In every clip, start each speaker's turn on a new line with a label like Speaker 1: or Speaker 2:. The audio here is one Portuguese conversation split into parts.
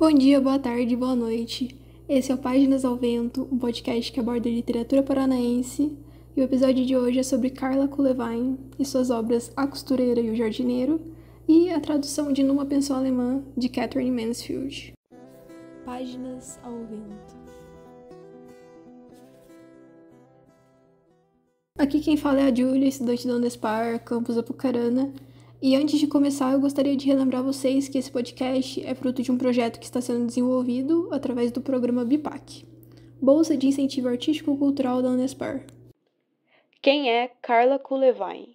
Speaker 1: Bom dia, boa tarde, boa noite. Esse é o Páginas ao Vento, um podcast que aborda literatura paranaense. E o episódio de hoje é sobre Carla Kulevain e suas obras A Costureira e o Jardineiro e a tradução de Numa Pensão Alemã, de Katherine Mansfield. Páginas ao Vento. Aqui quem fala é a Júlia, estudante da Unespar, campus Apucarana. E antes de começar, eu gostaria de relembrar vocês que esse podcast é fruto de um projeto que está sendo desenvolvido através do programa BIPAC, Bolsa de Incentivo Artístico-Cultural da Unespar.
Speaker 2: Quem é Carla Kulevain?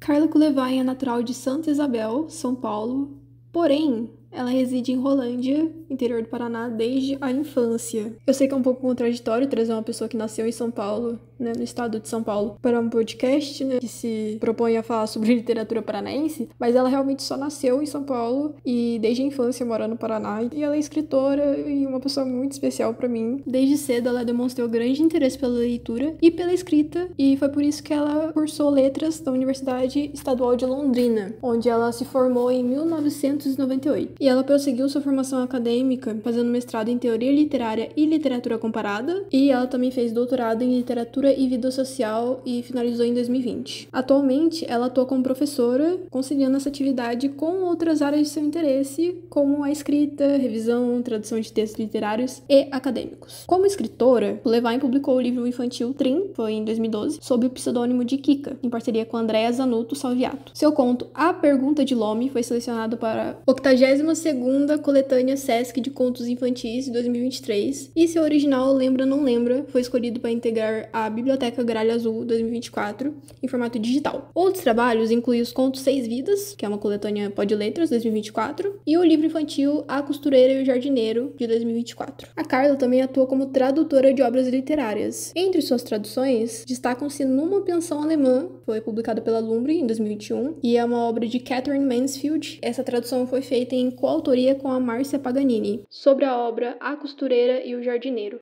Speaker 1: Carla Kulevain é natural de Santa Isabel, São Paulo, porém, ela reside em Rolândia, interior do Paraná, desde a infância. Eu sei que é um pouco contraditório trazer uma pessoa que nasceu em São Paulo, né, no estado de São Paulo, para um podcast, né, que se propõe a falar sobre literatura paranaense, mas ela realmente só nasceu em São Paulo e desde a infância mora no Paraná. E ela é escritora e uma pessoa muito especial para mim. Desde cedo ela demonstrou grande interesse pela leitura e pela escrita, e foi por isso que ela cursou letras da Universidade Estadual de Londrina, onde ela se formou em 1998. E ela prosseguiu sua formação acadêmica fazendo mestrado em Teoria Literária e Literatura Comparada, e ela também fez doutorado em Literatura e Vida Social e finalizou em 2020. Atualmente, ela atua como professora, conciliando essa atividade com outras áreas de seu interesse, como a escrita, revisão, tradução de textos literários e acadêmicos. Como escritora, Kulevain publicou o livro infantil Trim, foi em 2012, sob o pseudônimo de Kika, em parceria com Andrea Zanotto Salviato. Seu conto A Pergunta de Lome foi selecionado para 82ª coletânea Sesc de Contos Infantis de 2023, e seu original Lembra Não Lembra foi escolhido para integrar a Biblioteca Gralha Azul 2024 em formato digital. Outros trabalhos incluem os contos Seis Vidas, que é uma coletânea Pod Letras 2024, e o livro infantil A Costureira e o Jardineiro de 2024. A Carla também atua como tradutora de obras literárias. Entre suas traduções, destacam-se Numa Pensão Alemã, foi publicada pela Lumbre em 2021, e é uma obra de Katherine Mansfield. Essa tradução foi feita em coautoria com a Márcia Paganini, sobre a obra A Costureira e o Jardineiro.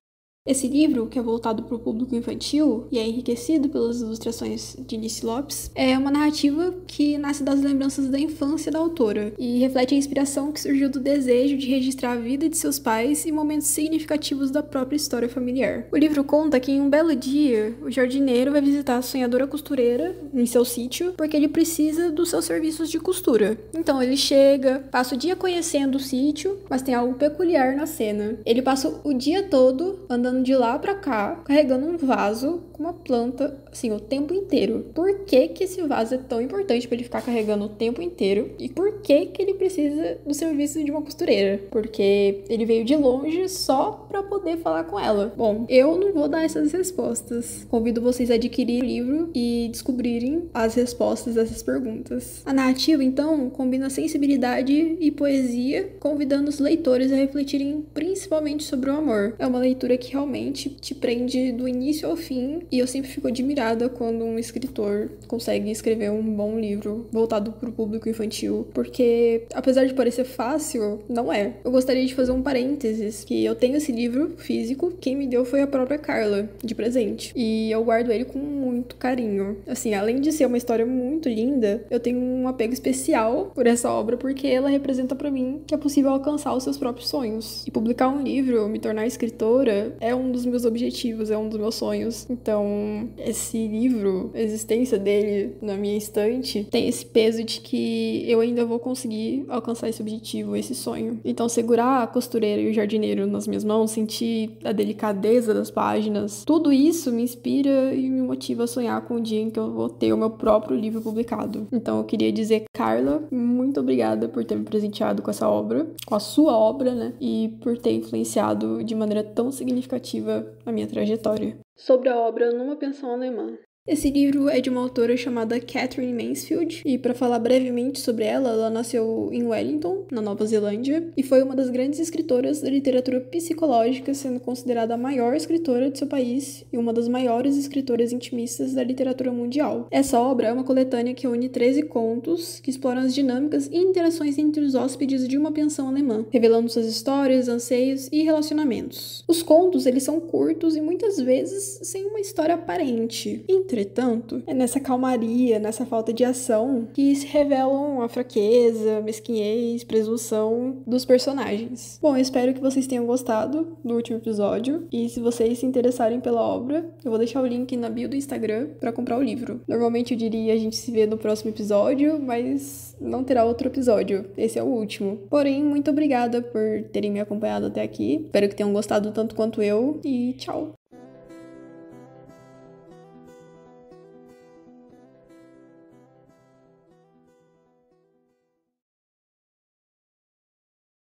Speaker 1: Esse livro, que é voltado para o público infantil e é enriquecido pelas ilustrações de Nice Lopes, é uma narrativa que nasce das lembranças da infância da autora e reflete a inspiração que surgiu do desejo de registrar a vida de seus pais e momentos significativos da própria história familiar. O livro conta que em um belo dia, o jardineiro vai visitar a sonhadora costureira em seu sítio porque ele precisa dos seus serviços de costura. Então ele chega, passa o dia conhecendo o sítio, mas tem algo peculiar na cena. Ele passa o dia todo andando de lá pra cá, carregando um vaso com uma planta, assim, o tempo inteiro. Por que que esse vaso é tão importante pra ele ficar carregando o tempo inteiro? E por que que ele precisa do serviço de uma costureira? Porque ele veio de longe só pra poder falar com ela. Bom, eu não vou dar essas respostas. Convido vocês a adquirir o livro e descobrirem as respostas dessas perguntas. A narrativa, então, combina sensibilidade e poesia, convidando os leitores a refletirem principalmente sobre o amor. É uma leitura que realmente te prende do início ao fim, e eu sempre fico admirada quando um escritor consegue escrever um bom livro voltado para o público infantil, porque apesar de parecer fácil, não é. Eu gostaria de fazer um parênteses, que eu tenho esse livro físico, quem me deu foi a própria Carla, de presente, e eu guardo ele com muito carinho. Assim, além de ser uma história muito linda, eu tenho um apego especial por essa obra, porque ela representa para mim que é possível alcançar os seus próprios sonhos. E publicar um livro, me tornar escritora, é um dos meus objetivos, é um dos meus sonhos. Então, esse livro, a existência dele na minha estante, tem esse peso de que eu ainda vou conseguir alcançar esse objetivo, esse sonho. Então, segurar a costureira e o jardineiro nas minhas mãos, sentir a delicadeza das páginas, tudo isso me inspira e me motiva a sonhar com o dia em que eu vou ter o meu próprio livro publicado. Então, eu queria dizer, Carla, muito obrigada por ter me presenteado com essa obra, com a sua obra, né? E por ter influenciado de maneira tão significativa a minha trajetória. Sobre a obra Numa Pensão Alemã. Esse livro é de uma autora chamada Katherine Mansfield, e para falar brevemente sobre ela, ela nasceu em Wellington, na Nova Zelândia, e foi uma das grandes escritoras da literatura psicológica, sendo considerada a maior escritora de seu país e uma das maiores escritoras intimistas da literatura mundial. Essa obra é uma coletânea que une 13 contos que exploram as dinâmicas e interações entre os hóspedes de uma pensão alemã, revelando suas histórias, anseios e relacionamentos. Os contos, eles são curtos e muitas vezes sem uma história aparente. Entretanto, entretanto, é nessa calmaria, nessa falta de ação, que se revelam a fraqueza, mesquinhez, presunção dos personagens. Bom, eu espero que vocês tenham gostado do último episódio, e se vocês se interessarem pela obra, eu vou deixar o link na bio do Instagram pra comprar o livro. Normalmente eu diria a gente se vê no próximo episódio, mas não terá outro episódio. Esse é o último. Porém, muito obrigada por terem me acompanhado até aqui. Espero que tenham gostado tanto quanto eu, e tchau!